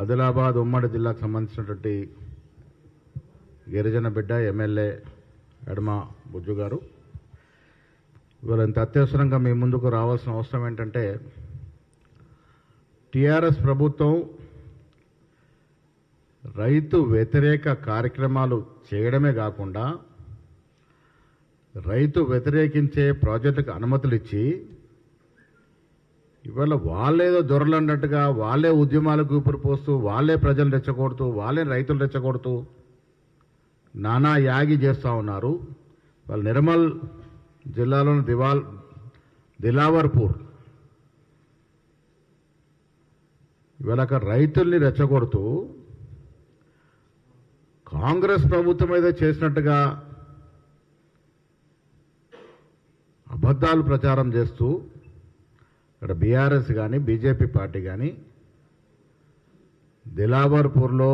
ఆదిలాబాద్ ఉమ్మడి జిల్లాకు సంబంధించినటువంటి గిరిజన బిడ్డ ఎమ్మెల్యే ఎడమ బుజ్జు గారు ఇవాళ ఇంత అత్యవసరంగా మీ ముందుకు రావాల్సిన అవసరం ఏంటంటే టీఆర్ఎస్ ప్రభుత్వం రైతు వ్యతిరేక కార్యక్రమాలు చేయడమే కాకుండా రైతు వ్యతిరేకించే ప్రాజెక్టులకు అనుమతులు ఇచ్చి ఇవాళ వాళ్ళేదో దొరలు అన్నట్టుగా వాళ్ళే ఉద్యమాలకు ఊపిరిపోస్తూ వాళ్ళే ప్రజలు రెచ్చగొడుతూ వాళ్ళే రైతులు రెచ్చగొడుతూ నానా యాగి చేస్తూ ఉన్నారు. వాళ్ళు నిర్మల్ జిల్లాలోని దిలావర్పూర్ ఇవాళ అక్కడ రైతుల్ని రెచ్చగొడుతూ కాంగ్రెస్ ప్రభుత్వం మీద చేసినట్టుగా అబద్ధాలు ప్రచారం చేస్తూ ఇక్కడ బీఆర్ఎస్ కానీ బీజేపీ పార్టీ కానీ దిలావర్పూర్లో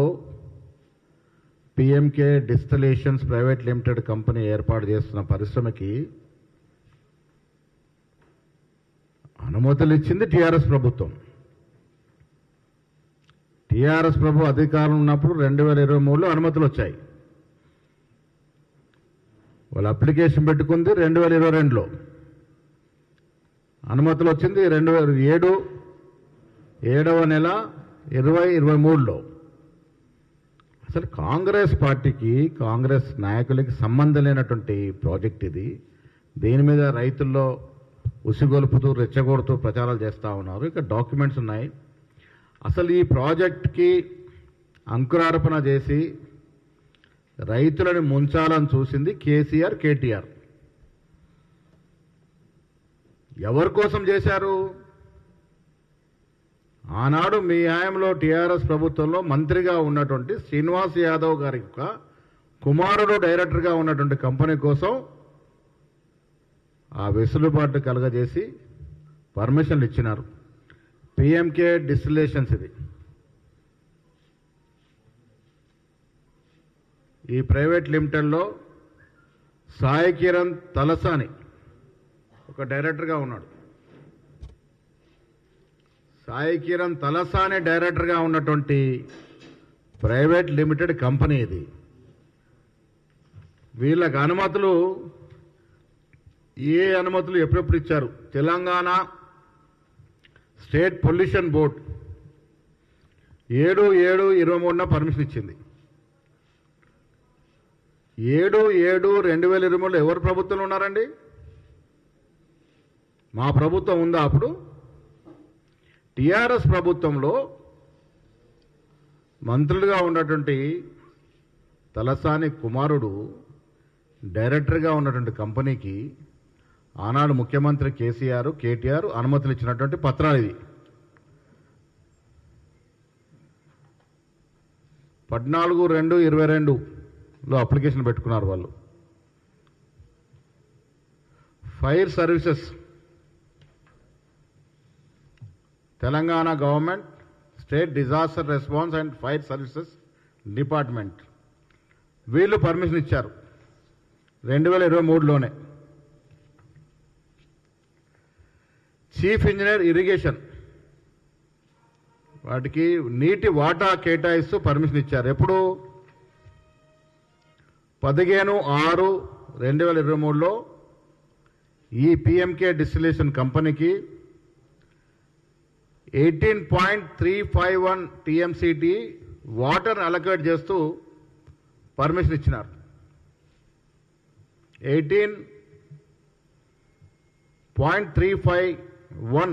PMK distillations private limited company ఏర్పాటు చేస్తున్న పరిశ్రమకి అనుమతులు ఇచ్చింది టీఆర్ఎస్ ప్రభుత్వం. టీఆర్ఎస్ ప్రభు అధికారం ఉన్నప్పుడు 2023లో అనుమతులు వచ్చాయి. వాళ్ళు అప్లికేషన్ పెట్టుకుంది 2022లో, అనుమతులు వచ్చింది 2007 7వ నెల 2023లో. అసలు కాంగ్రెస్ పార్టీకి కాంగ్రెస్ నాయకులకి సంబంధం లేనటువంటి ప్రాజెక్ట్ ఇది. దీని మీద రైతుల్లో ఉసిగొలుపుతూ రెచ్చగొడుతూ ప్రచారాలు చేస్తూ ఉన్నారు. ఇక్కడ డాక్యుమెంట్స్ ఉన్నాయి. అసలు ఈ ప్రాజెక్ట్కి అంకురార్పణ చేసి రైతులను ముంచాలని చూసింది కేసీఆర్ కేటీఆర్. ఎవరి కోసం చేశారు? ఆనాడు మీ హయాంలో టీఆర్ఎస్ ప్రభుత్వంలో మంత్రిగా ఉన్నటువంటి శ్రీనివాస్ యాదవ్ గారి యొక్క కుమారుడు డైరెక్టర్గా ఉన్నటువంటి కంపెనీ కోసం ఆ వెసులుబాటు కలగజేసి పర్మిషన్లు ఇచ్చినారు. పిఎంకే డిస్టిలేషన్స్ ఇది. ఈ ప్రైవేట్ లిమిటెడ్లో సాయి కిరణ్ తలసాని ఒక డైరెక్టర్గా ఉన్నాడు. సాయి కిరణ్ తలసాని డైరెక్టర్గా ఉన్నటువంటి ప్రైవేట్ లిమిటెడ్ కంపెనీ ఇది. వీళ్ళకి అనుమతులు ఏ అనుమతులు ఎప్పుడెప్పుడు ఇచ్చారు? తెలంగాణ స్టేట్ పొల్యూషన్ బోర్డ్ 7/7/23న పర్మిషన్ ఇచ్చింది. 7/7/2023లో ఎవరు ప్రభుత్వంలో ఉన్నారండి? మా ప్రభుత్వం ఉందా? అప్పుడు టీఆర్ఎస్ ప్రభుత్వంలో మంత్రులుగా ఉన్నటువంటి తలసాని కుమారుడు డైరెక్టర్గా ఉన్నటువంటి కంపెనీకి ఆనాడు ముఖ్యమంత్రి కేటీఆర్ అనుమతులు ఇచ్చినటువంటి పత్రాలు ఇది. 14/2/22లో అప్లికేషన్ పెట్టుకున్నారు వాళ్ళు. Fire services, Telangana government state disaster response and fire services department వీళ్ళు పర్మిషన్ ఇచ్చారు 2023లోనే. చీఫ్ ఇంజనీర్ ఇరిగేషన్ వాటికి నీటి వాటా కేటాయిస్తూ పర్మిషన్ ఇచ్చారు. ఎప్పుడు? 15/6/2023లో ఈ పిఎంకే డిస్టిలేషన్ కంపెనీకి 18.351 టీఎంసీటీ వాటర్ అలొకేట్ చేస్తూ పర్మిషన్ ఇచ్చినారు. 18.351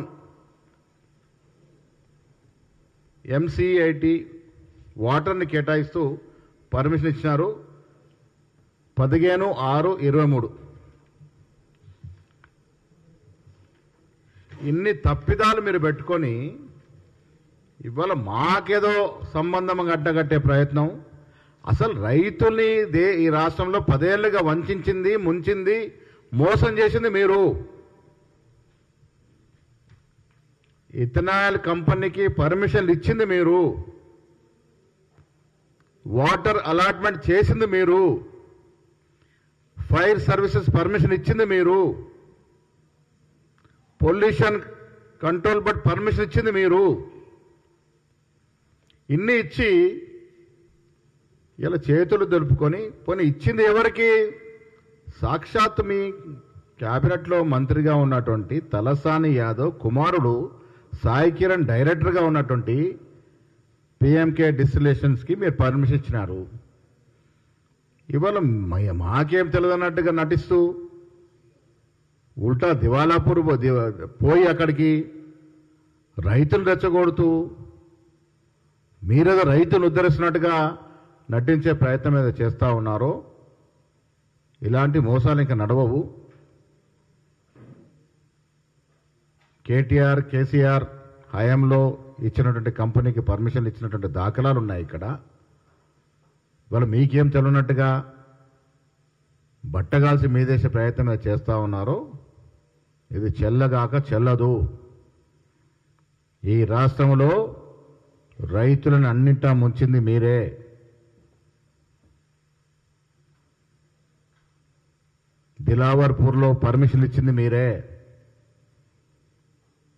ఎంసీఐటీ వాటర్ని కేటాయిస్తూ పర్మిషన్ ఇచ్చినారు 15/6/23. ఇన్ని తప్పిదాలు మీరు పెట్టుకొని ఇవాళ మాకేదో సంబంధం గడ్డగట్టే ప్రయత్నం. అసలు రైతుల్ని ఈ రాష్ట్రంలో 10 ఏళ్లుగా వంచింది, ముంచింది, మోసం చేసింది మీరు. ఇథనాల్ కంపెనీకి పర్మిషన్లు ఇచ్చింది మీరు, వాటర్ అలాట్మెంట్ చేసింది మీరు, ఫైర్ సర్వీసెస్ పర్మిషన్ ఇచ్చింది మీరు, పొల్యూషన్ కంట్రోల్ బోర్డ్ పర్మిషన్ ఇచ్చింది మీరు. ఇన్ని ఇచ్చి ఇలా చేతులు దులుపుకొని పోనీ ఇచ్చింది ఎవరికి? సాక్షాత్ మీ క్యాబినెట్లో మంత్రిగా ఉన్నటువంటి తలసాని యాదవ్ కుమారుడు సాయి కిరణ్ డైరెక్టర్గా ఉన్నటువంటి పిఎంకే డిస్టిలేషన్స్కి మీరు పర్మిషన్ ఇచ్చినారు. ఇవాళ మాకేం తెలియదన్నట్టుగా నటిస్తూ ఉల్టా దివాలాపూర్ పోయి అక్కడికి రైతులు రెచ్చగొడుతూ మీరేదో రైతులు ఉద్ధరిస్తున్నట్టుగా నటించే ప్రయత్నం ఏదో చేస్తూ ఉన్నారో ఇలాంటి మోసాలు ఇంకా నడవవు. కేసీఆర్ హయాంలో ఇచ్చినటువంటి కంపెనీకి పర్మిషన్లు ఇచ్చినటువంటి దాఖలాలు ఉన్నాయి ఇక్కడ. వాళ్ళు మీకేం తెలియనట్టుగా బట్టగాల్సి మీదేసే ప్రయత్నం చేస్తూ ఉన్నారో ఇది చెల్లగాక చెల్లదు. ఈ రాష్ట్రంలో రైతులను అన్నింటా ముంచింది మీరే. దిలావర్పూర్లో పర్మిషన్లు ఇచ్చింది మీరే.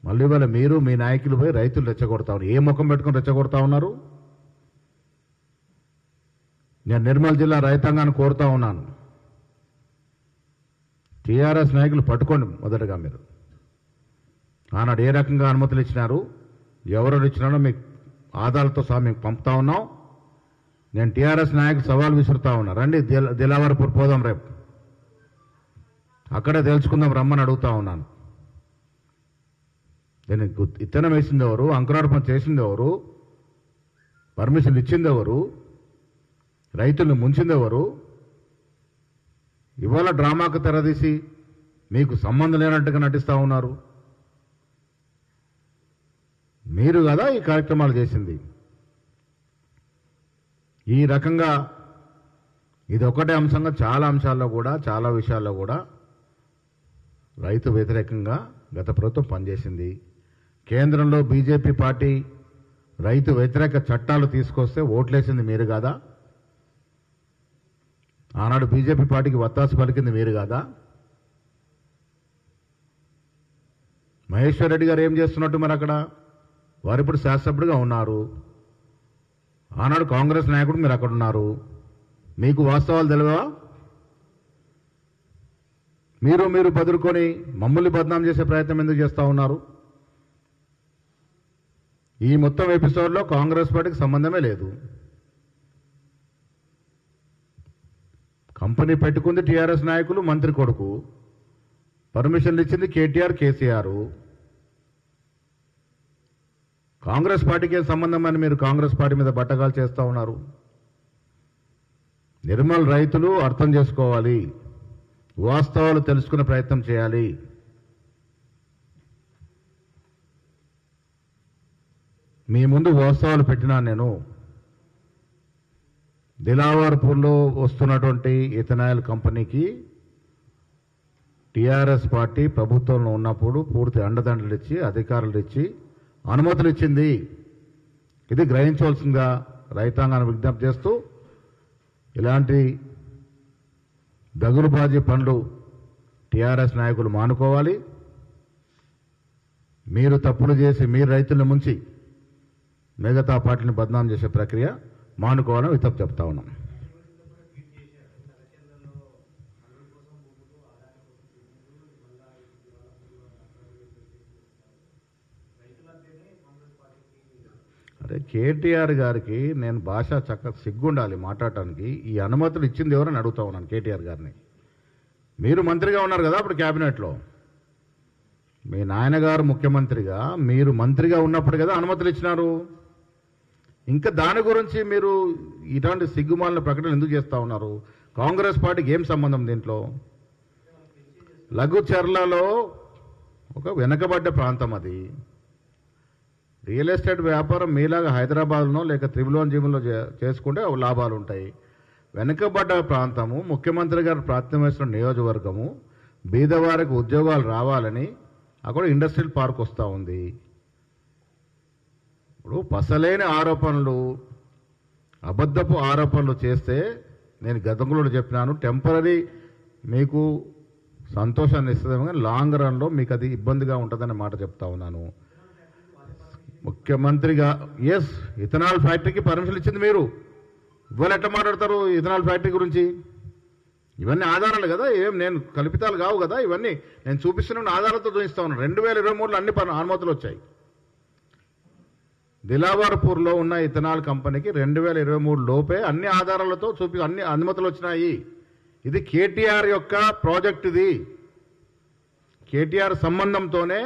మళ్ళీ వాళ్ళ మీరు మీ నాయకులు పోయి రైతులు రెచ్చగొడతా ఉన్నారు. ఏ ముఖం పెట్టుకుని రెచ్చగొడతా ఉన్నారు? నేను నిర్మల్ జిల్లా రైతాంగాన్ని కోరుతా ఉన్నాను, టీఆర్ఎస్ నాయకులు పట్టుకోండి. మొదటగా మీరు ఆనాడు ఏ రకంగా అనుమతులు ఇచ్చినారు, ఎవరు ఇచ్చినారో మీకు ఆధారాలతో సహా మీకు పంపుతా ఉన్నాం. నేను టీఆర్ఎస్ నాయకులు సవాల్ విసురుతా ఉన్నా, రండి దిలావర్పూర్ పోదాం, రేపు అక్కడే తెలుసుకుందాం రమ్మని అడుగుతా ఉన్నాను. దీనికి ఇత్తనం వేసింది ఎవరు? అంకురార్పణ చేసింది ఎవరు? పర్మిషన్ ఇచ్చింది ఎవరు? రైతులను ముంచింది ఎవరు? ఇవాళ డ్రామాకు తెరదీసి మీకు సంబంధం లేనట్టుగా నటిస్తూ ఉన్నారు. మీరు కదా ఈ కార్యక్రమాలు చేసింది. ఈ రకంగా ఇది ఒకటే అంశంగా చాలా అంశాల్లో కూడా చాలా విషయాల్లో కూడా రైతు వ్యతిరేకంగా గత ప్రభుత్వం పనిచేసింది. కేంద్రంలో బీజేపీ పార్టీ రైతు వ్యతిరేక చట్టాలు తీసుకొస్తే ఓట్లేసింది మీరు కాదా? ఆనాడు బీజేపీ పార్టీకి వత్తాసు పలికింది మీరు కాదా? మహేశ్వర్ రెడ్డి గారు ఏం చేస్తున్నట్టు మరి అక్కడ? వారు ఇప్పుడు శాసనసభ్యుడిగా ఉన్నారు. ఆనాడు కాంగ్రెస్ నాయకుడు మీరు అక్కడ ఉన్నారు. మీకు వాస్తవాలు తెలియవా? మీరు బదులుకొని మమ్మల్ని బదనాం చేసే ప్రయత్నం ఎందుకు చేస్తూ ఉన్నారు? ఈ మొత్తం ఎపిసోడ్లో కాంగ్రెస్ పార్టీకి సంబంధమే లేదు. కంపెనీ పెట్టుకుంది టీఆర్ఎస్ నాయకులు, మంత్రి కొడుకు. పర్మిషన్లు ఇచ్చింది కేసీఆర్. కాంగ్రెస్ పార్టీకి ఏం సంబంధం అని మీరు కాంగ్రెస్ పార్టీ మీద బట్టగాలు చేస్తూ ఉన్నారు. నిర్మల్ రైతులు అర్థం చేసుకోవాలి, వాస్తవాలు తెలుసుకునే ప్రయత్నం చేయాలి. మీ ముందు వాస్తవాలు పెట్టినా నేను దిలావర్పూర్లో వస్తున్నటువంటి ఇథనాయిల్ కంపెనీకి టీఆర్ఎస్ పార్టీ ప్రభుత్వంలో ఉన్నప్పుడు పూర్తి అండదండలు ఇచ్చి అధికారులు ఇచ్చి అనుమతులు ఇచ్చింది. ఇది గ్రహించవలసిందిగా రైతాంగాన్ని విజ్ఞప్తి చేస్తూ ఇలాంటి దగులుబాజీ పనులు టీఆర్ఎస్ నాయకులు మానుకోవాలి. మీరు తప్పులు చేసి మీరు రైతులను ముంచి మిగతా పార్టీని బదనాం చేసే ప్రక్రియ మానుకోవాలని విజ్ఞప్తి చెప్తా ఉన్నాం. అరే కేటీఆర్ గారికి నేను భాష సిగ్గుండాలి మాట్లాడటానికి. ఈ అనుమతులు ఇచ్చింది ఎవరని అడుగుతా ఉన్నాను కేటీఆర్ గారిని. మీరు మంత్రిగా ఉన్నారు కదా అప్పుడు క్యాబినెట్లో, మీ నాయనగారు ముఖ్యమంత్రిగా మీరు మంత్రిగా ఉన్నప్పుడు కదా అనుమతులు ఇచ్చినారు. ఇంకా దాని గురించి మీరు ఇలాంటి సిగ్గుమాలిన ప్రకటనలు ఎందుకు చేస్తూ ఉన్నారు? కాంగ్రెస్ పార్టీకి ఏం సంబంధం దీంట్లో? లఘుచర్లలో ఒక వెనకబడ్డ ప్రాంతం అది. రియల్ ఎస్టేట్ వ్యాపారం మీలాగా హైదరాబాద్లో లేక త్రిభువనజీవుల్లో చేసుకుంటే లాభాలు ఉంటాయి. వెనుకబడ్డ ప్రాంతము, ముఖ్యమంత్రి గారు ప్రాతినిధ్యం వహిస్తున్న నియోజకవర్గము, బీదవారికి ఉద్యోగాలు రావాలని అక్కడ ఇండస్ట్రియల్ పార్క్ వస్తూ ఉంది. ఇప్పుడు పసలేని ఆరోపణలు, అబద్ధపు ఆరోపణలు చేస్తే నేను గతంలో చెప్పినాను, టెంపరీ మీకు సంతోషాన్ని ఇస్తుందేమో కానీ లాంగ్ రన్లో మీకు అది ఇబ్బందిగా ఉంటుందనే మాట చెప్తా ఉన్నాను. ముఖ్యమంత్రిగా ఎస్ ఇథనాల్ ఫ్యాక్టరీకి పర్మిషన్ ఇచ్చింది మీరు. ఇవాళ ఎట్లా మాట్లాడతారు ఇథనాల్ ఫ్యాక్టరీ గురించి? ఇవన్నీ ఆధారాలు కదా, ఏం నేను కల్పితాలు కావు కదా. ఇవన్నీ నేను చూపిస్తున్న ఆధారాలతో చూపిస్తా ఉన్నాను. 2023లో అన్ని అనుమతులు వచ్చాయి. దిలావర్పూర్లో ఉన్న ఇథనాల్ కంపెనీకి 2023 లోపే అన్ని ఆధారాలతో అన్ని అనుమతులు వచ్చినాయి. ఇది కేటీఆర్ యొక్క ప్రాజెక్ట్. ఇది కేటీఆర్ సంబంధంతోనే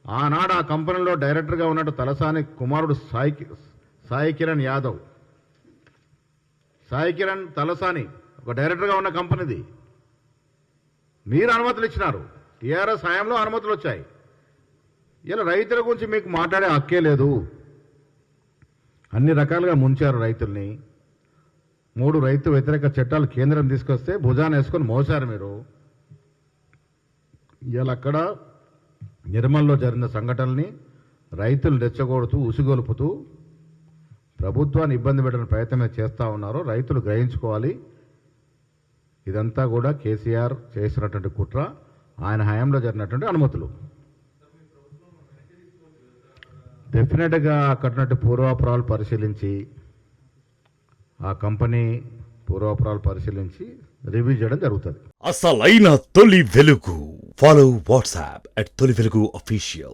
ఆనాడు ఆ కంపెనీలో డైరెక్టర్గా ఉన్నట్టు తలసాని కుమారుడు సాయి కిరణ్ యాదవ్, సాయి కిరణ్ తలసాని ఒక డైరెక్టర్గా ఉన్న కంపెనీది. మీరు అనుమతులు ఇచ్చినారు. టీఆర్ఎస్ హయాంలో అనుమతులు వచ్చాయి. ఇలా రైతుల గురించి మీకు మాట్లాడే హక్కే లేదు. అన్ని రకాలుగా ముంచారు రైతుల్ని. 3 రైతు వ్యతిరేక చట్టాలు కేంద్రం తీసుకొస్తే భుజాన్ని వేసుకొని మోసారు మీరు. ఇలా అక్కడ నిర్మల్లో జరిగిన సంఘటనల్ని రైతులు రెచ్చగొడుతూ ఉసిగొలుపుతూ ప్రభుత్వాన్ని ఇబ్బంది పెట్టిన ప్రయత్నమే చేస్తూ ఉన్నారు. రైతులు గ్రహించుకోవాలి, ఇదంతా కూడా కేసీఆర్ చేసినటువంటి కుట్ర, ఆయన హయాంలో జరిగినటువంటి అనుమతులు. డెఫినెట్గా అక్కడున్నట్టు పూర్వాపరాలు పరిశీలించి ఆ కంపెనీ పూర్వాపరాలు పరిశీలించి రివ్యూ చేయడం జరుగుతుంది. అసలైన తొలి వెలుగు. ఫాలో వాట్సాప్ @తొలి వెలుగు official.